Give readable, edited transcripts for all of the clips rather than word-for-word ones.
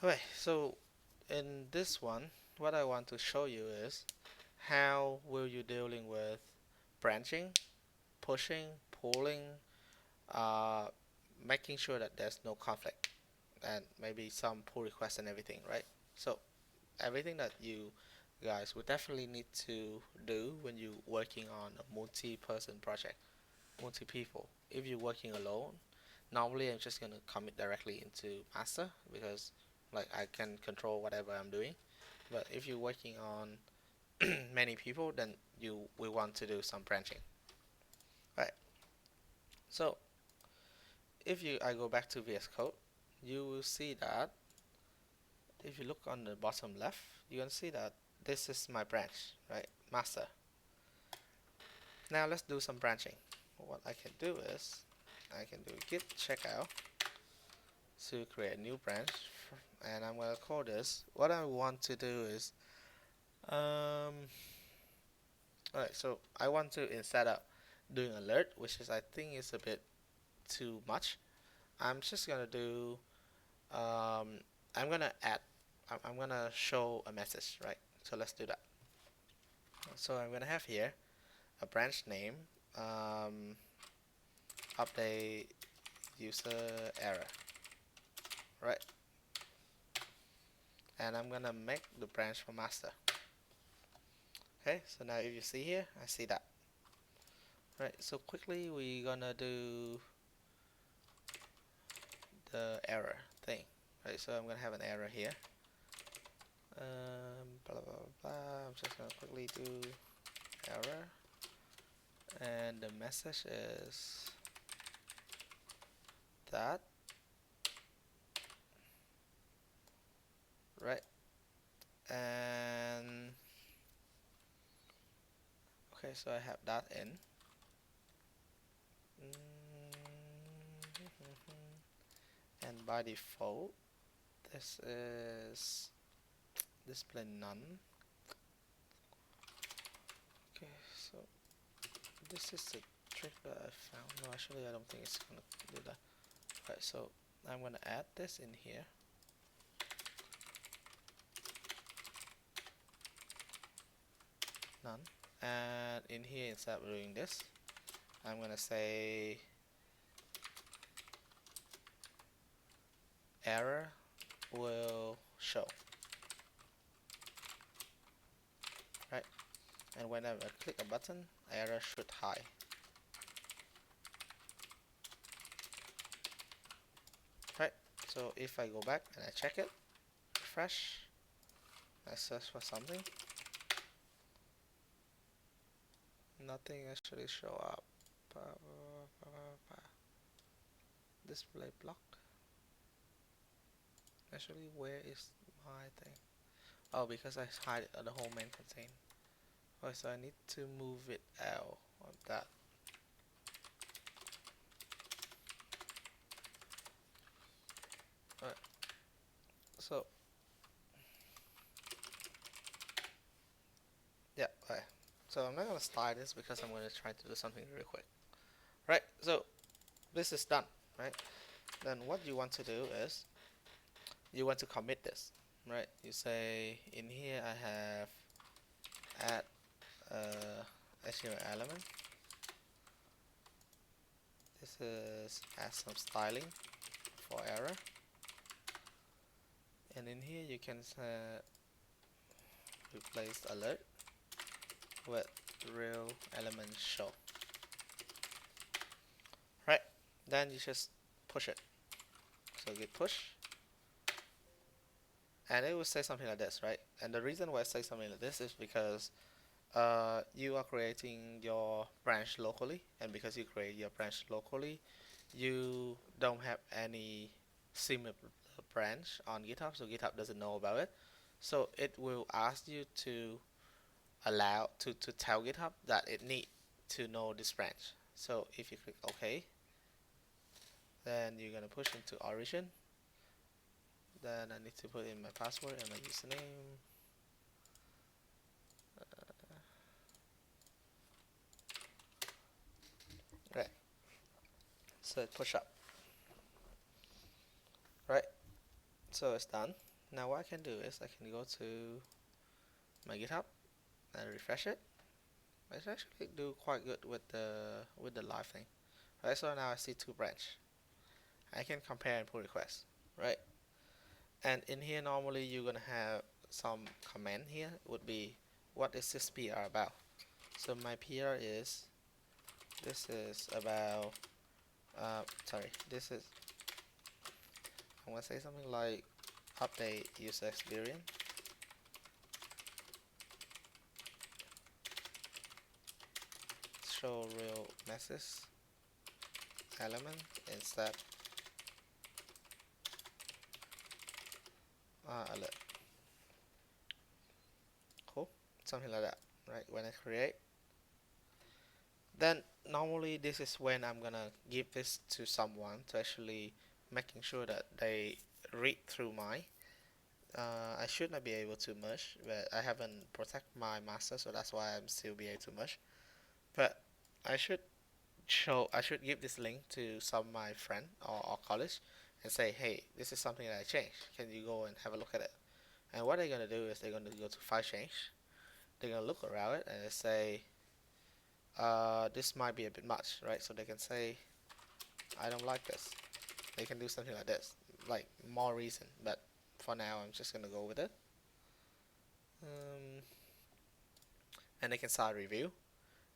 Okay, so in this one, what I want to show you is how will you dealing with branching, pushing, pulling, uh, making sure that there's no conflict, and maybe some pull requests and everything, right? So everything that you guys would definitely need to do when you're working on a multi-person project, multi-people. If you're working alone, normally I'm just gonna commit directly into master because like I can control whatever I'm doing. But if you're working on many people, then you will want to do some branching. Right. So if you I go back to VS Code, you will see that if you look on the bottom left, you can see that this is my branch, right? Master. Now let's do some branching. What I can do is I can do git checkout to create a new branch, and I'm gonna call this. What I want to do is um. Alright, so I want to instead of doing alert, which is I think is a bit too much. I'm just gonna do um, I'm gonna add I'm gonna show a message, right? So let's do that. So I'm gonna have here a branch name, um, update user error, right? And I'm gonna make the branch for master. Okay, so now if you see here, I see that. Right, so quickly we gonna do the error thing. Right, so I'm gonna have an error here. Blah blah blah. I'm just gonna quickly do error, and the message is that, right? And okay, so I have that in. And by default, this is display none. Okay, so this is the trick that I found. No, actually, I don't think it's gonna do that. Right, so I'm gonna add this in here. None. And in here, instead of doing this, I'm gonna say error will show, right? And whenever I click a button, error should hide, right? So if I go back and I check it, refresh, I search for something, nothing actually show up. Display block. Actually, where is my thing? Oh, because I hide it on the whole main contain. Oh, so I need to move it out of that. Alright, so yeah, okay. So I'm not gonna start this because I'm gonna try to do something really quick. Right, so this is done, right? Then what you want to do is you want to commit this, right? You say in here I have add HTML element. This is add some styling for error, and in here you can replace alert with real element show, right? Then you just push it. So git push, and it will say something like this, right? And the reason why I say something like this is because you are creating your branch locally, and because you create your branch locally, you don't have any similar branch on GitHub, so GitHub doesn't know about it. So it will ask you to allow to tell GitHub that it need to know this branch. So if you click OK, then you're gonna push into origin. Then I need to put in my password and my username. Right. So it push up. Right. So it's done. Now what I can do is I can go to my GitHub and refresh it. It's actually do quite good with the live thing. Right, so now I see two branch. I can compare and pull requests, right? And in here normally you're gonna have some comment here would be what is this PR about? So my PR is this is about sorry, this is I'm gonna say something like update user experience. Show real message element instead alert. Cool, something like that, right? When I create, then normally this is when I'm gonna give this to someone to actually making sure that they read through my I should not be able to merge, but I haven't protect my master, so that's why I'm still be able to merge. But I should I should give this link to some of my friend or college and say, hey, this is something that I changed. Can you go and have a look at it? And what they're gonna do is they're gonna go to file change. They're gonna look around it and they say, this might be a bit much, right? So they can say, I don't like this. They can do something like this, like more reason. But for now, I'm just gonna go with it. And they can start a review,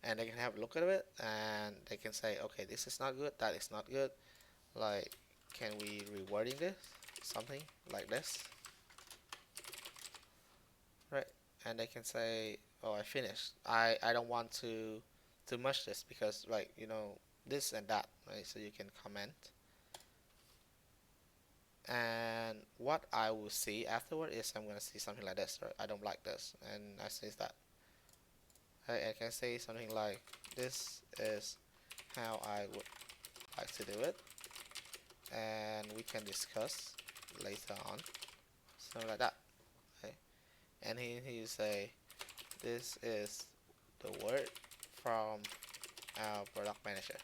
and they can have a look at it, and they can say, okay, this is not good, that is not good. Like, can we rewording this? Something like this, right? And they can say, oh, I finished. I don't want to merge this because like this and that, right? So you can comment. And what I will see afterward is I'm gonna see something like this, right? I don't like this, and I say that. I can say something like, this is how I would like to do it, and we can discuss later on, something like that. Okay? And he say, this is the word from our product manager,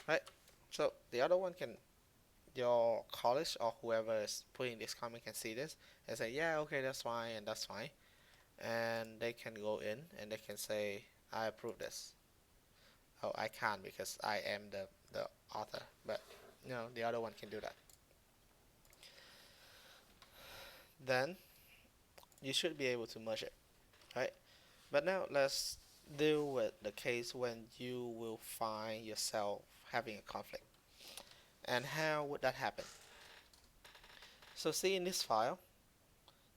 right? So the other one can, your college or whoever is putting this comment can see this and say, yeah, okay, that's fine, and that's fine, and they can go in and they can say, I approve this. Oh, I can't because I am the author, but the other one can do that. Then you should be able to merge it, right? But now let's deal with the case when you will find yourself having a conflict. And how would that happen? So see in this file,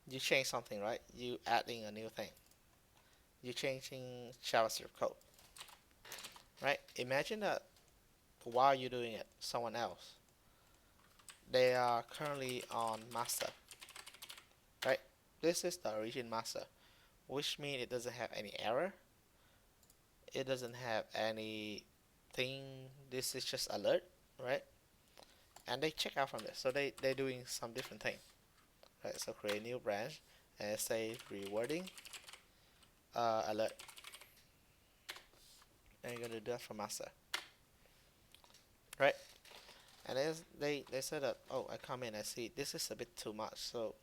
you change something, right? You adding a new thing. You're changing JavaScript code, right? Imagine that while you're doing it, someone else, they are currently on master, right? This is the origin master, which means it doesn't have any error. It doesn't have anything. This is just alert, right? And they check out from this. So they're doing some different thing, right? So create a new branch and say rewarding alert. And you're gonna do that for master, right? And then they said that, oh, I come in, I see this is a bit too much, so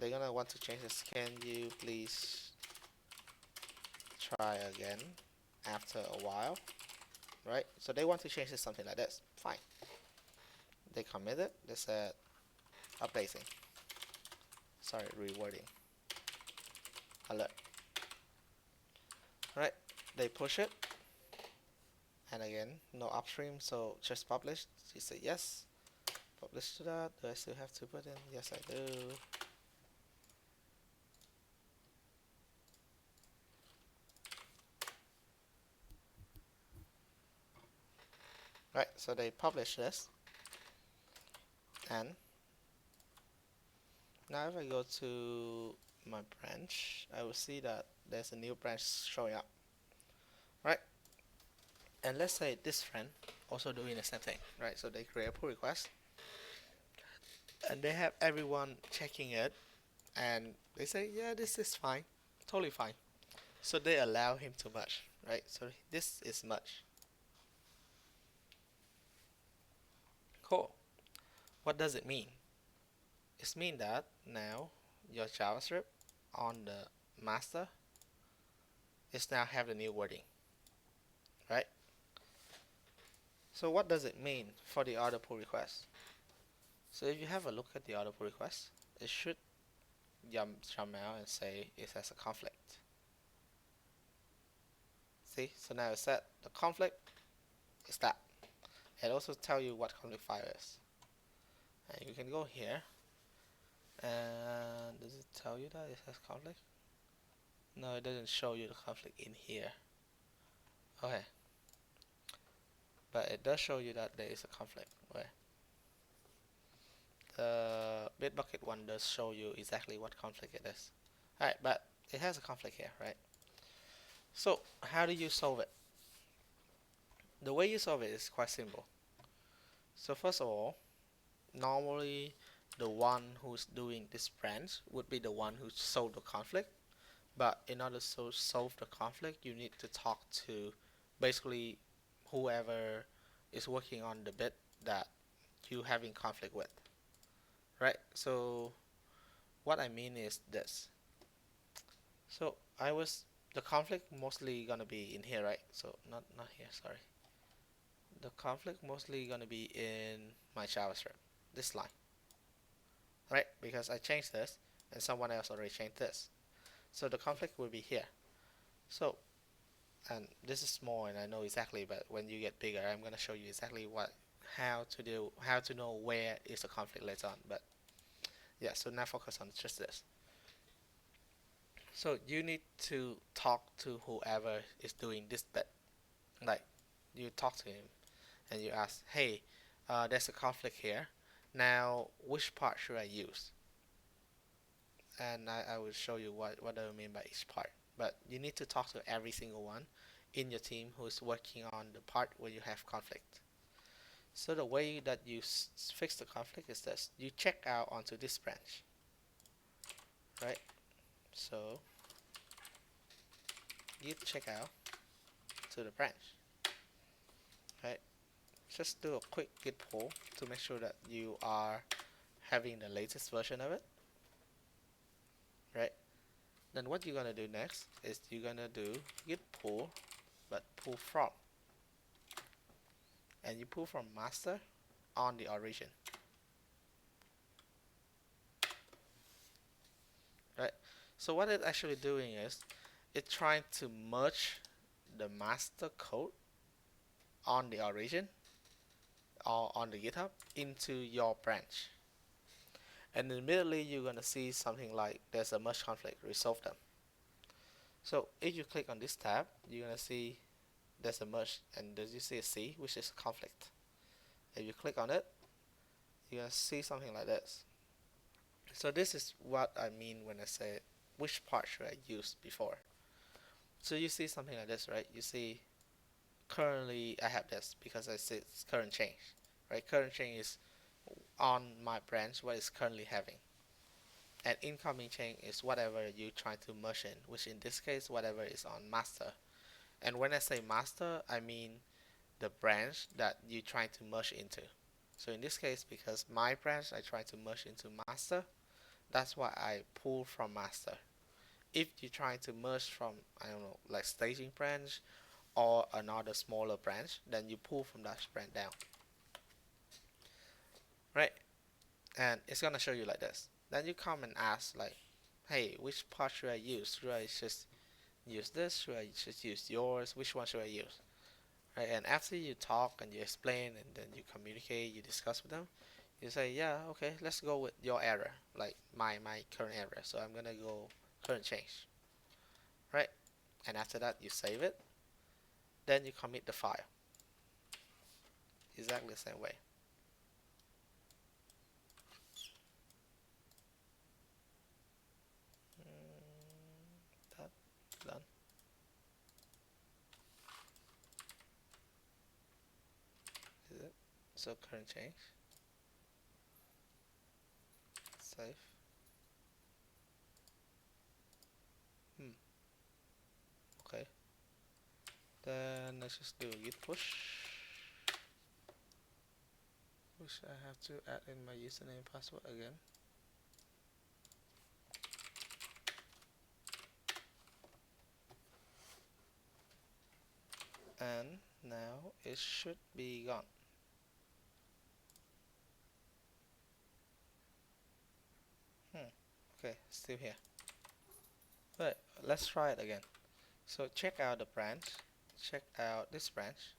they're gonna want to change this. Can you please try again after a while, right? So they want to change this something like this. Fine. They commit it. They said updating. Sorry, rewording alert. Right? They push it, and again, no upstream, so just publish. You say yes. Publish to that. Do I still have to put in? Yes, I do. Right, so they publish this, and now if I go to my branch, I will see that there's a new branch showing up, right? And let's say this friend also doing the same thing, right? So they create a pull request, and they have everyone checking it, and they say, yeah, this is fine, totally fine. So they allow him to merge, right? So this is merge. Cool. What does it mean? It means that now your JavaScript on the master is now have the new wording, right? So what does it mean for the other pull request? So if you have a look at the other pull request, it should jump out and say it has a conflict. See, so now it said the conflict is that. It also tell you what conflict file is. And you can go here, and does it tell you that it has conflict? No, it doesn't show you the conflict in here. Okay, but it does show you that there is a conflict. Okay. The Bitbucket one does show you exactly what conflict it is. Alright, but it has a conflict here, right? So how do you solve it? The way you solve it is quite simple. So first of all, normally the one who's doing this branch would be the one who solved the conflict. But in order to solve the conflict, you need to talk to basically whoever is working on the bit that you having conflict with, right? So what I mean is this. So the conflict mostly gonna be in here, right? So not here, sorry. The conflict mostly gonna be in my JavaScript, this line, right? Because I changed this and someone else already changed this. So the conflict will be here. So, and this is small and I know exactly, but when you get bigger, I'm gonna show you exactly how to know where is the conflict later on. But yeah, so now focus on just this. So you need to talk to whoever is doing this bit. Like you talk to him and you ask, hey, there's a conflict here. Now, which part should I use? And I will show you what I mean by each part. But you need to talk to every single one in your team who is working on the part where you have conflict. So the way that you fix the conflict is this. You check out onto this branch, right? So you check out to the branch, right? Just do a quick git pull to make sure that you are having the latest version of it, right? Then what you're gonna do next is you're gonna do git pull, but pull from, and you pull from master on the origin, right? So what it's actually doing is it's trying to merge the master code on the origin or on the GitHub into your branch. And immediately you're gonna see something like there's a merge conflict, resolve them. So if you click on this tab, you're gonna see there's a merge, and does you see a C, which is a conflict. If you click on it, you're gonna see something like this. So this is what I mean when I say which part should I use before. So you see something like this, right? You see currently I have this because I see it's current change, right? Current change is on my branch what is currently having. And incoming chain is whatever you try to merge in, which in this case whatever is on master. And when I say master, I mean the branch that you try to merge into. So in this case, because my branch I try to merge into master, that's why I pull from master. If you try to merge from, I don't know, like staging branch or another smaller branch, then you pull from that branch down, right? And it's gonna show you like this. Then you come and ask like, hey, which part should I use? Should I just use this? Should I just use yours? Which one should I use? Right? And after you talk and you explain and then you communicate, you discuss with them, you say, yeah, okay, let's go with your error, like my current error. So I'm gonna go current change, right? And after that, you save it. Then you commit the file, exactly the same way. That done. Is it? So current change, save. Hmm. Okay. Then let's just do a git push. Which I have to add in my username and password again. and now it should be gone. Hmm. Okay, still here. Right, let's try it again. So check out the branch, check out this branch,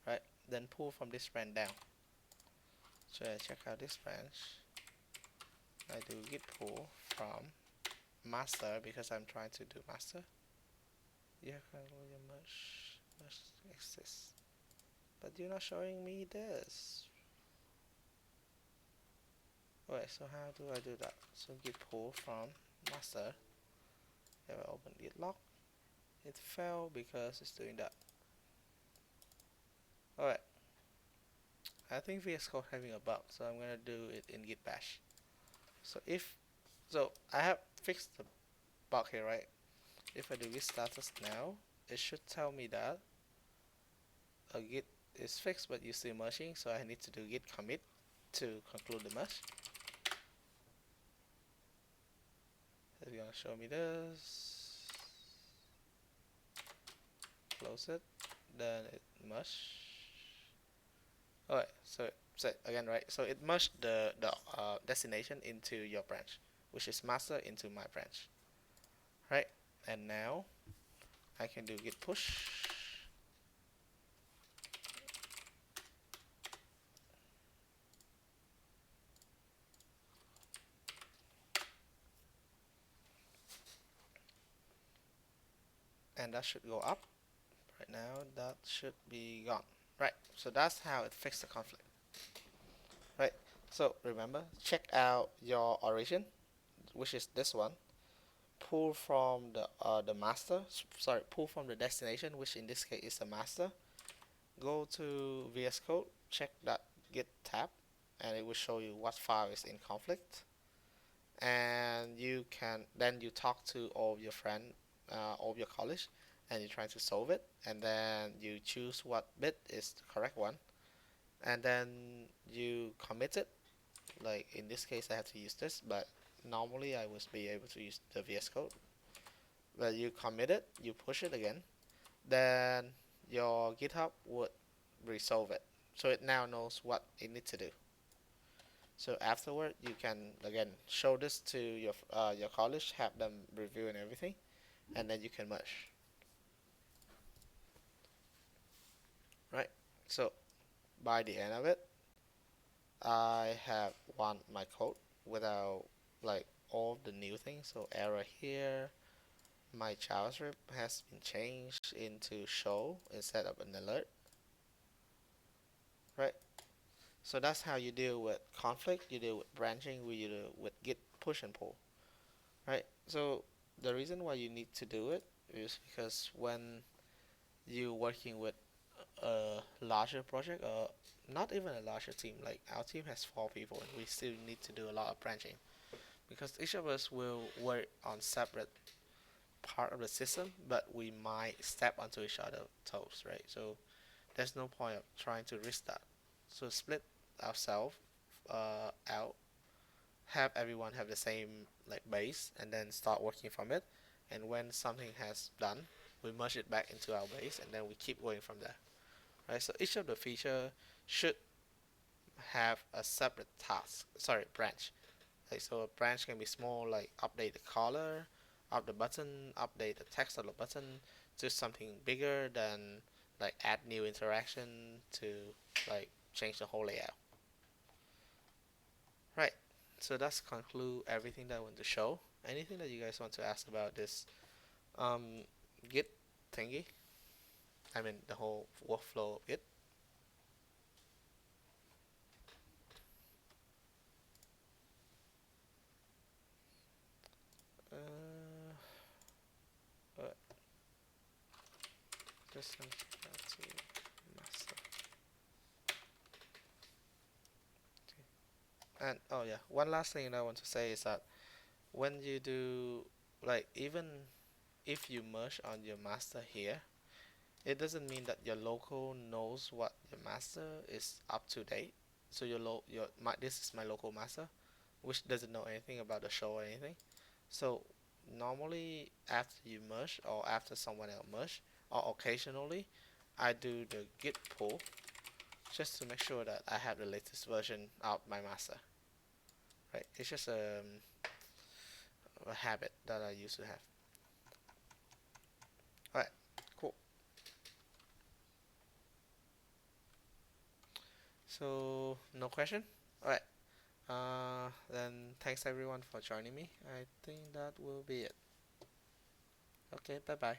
right? Then pull from this branch down. So I check out this branch. I do git pull from master because I'm trying to do master. Yeah, merge exists. But you're not showing me this. Alright, so how do I do that? So git pull from master. If I open git log, it fell because it's doing that. Alright, I think VS Code having a bug, so I'm gonna do it in git bash. So I have fixed the bug here, right? If I do git status now, it should tell me that a git is fixed but you still merging, so I need to do git commit to conclude the merge. It's gonna show me this. Close it, then it merge. Alright, so again, right? So it merged the destination into your branch, which is master into my branch, right? And now I can do git push. And that should go up. Right now, that should be gone. Right, so that's how it fixed the conflict. Right, so remember, check out your origin, which is this one. Pull from the master, sorry, pull from the destination, which in this case is the master. Go to VS Code, check that git tab, and it will show you what file is in conflict. And you can then you talk to all of your friend, all of your college, and you try to solve it. And then you choose what bit is the correct one, and then you commit it. Like in this case, I have to use this, but normally I would be able to use the VS Code. But you commit it, you push it again, then your GitHub would resolve it. So it now knows what it needs to do. So afterward, you can again show this to your college, have them review and everything, and then you can merge. Right? So by the end of it, I have won my code without like all the new things. So error here, my JavaScript has been changed into show instead of an alert. Right? So that's how you deal with conflict, you deal with branching, you deal with git push and pull. Right? So the reason why you need to do it is because when you're working with a larger project, not even a larger team, like our team has 4 people and we still need to do a lot of branching because each of us will work on separate part of the system, but we might step onto each other's toes, right? So there's no point of trying to risk that. So split ourselves out, have everyone have the same like base, and then start working from it. And when something has done, we merge it back into our base, and then we keep going from there. Right? So each of the feature should have a separate task. Sorry, branch. Like so, a branch can be small, like update the color of the button, update the text of the button, to something bigger than like add new interaction to like change the whole layout. Right. So that's conclude everything that I want to show. Anything that you guys want to ask about this um, Git thingy? I mean the whole workflow of Git. Uh, uh, just to master. And oh yeah, one last thing I want to say is that when you do like even if you merge on your master here, it doesn't mean that your local knows what your master is up to date. So this is my local master, which doesn't know anything about the show or anything. So normally after you merge or after someone else merge, or occasionally, I do the git pull just to make sure that I have the latest version of my master. Right? It's just a habit that I used to have. Alright, cool. So no question? Alright. Then thanks everyone for joining me. I think that will be it. Okay, bye bye.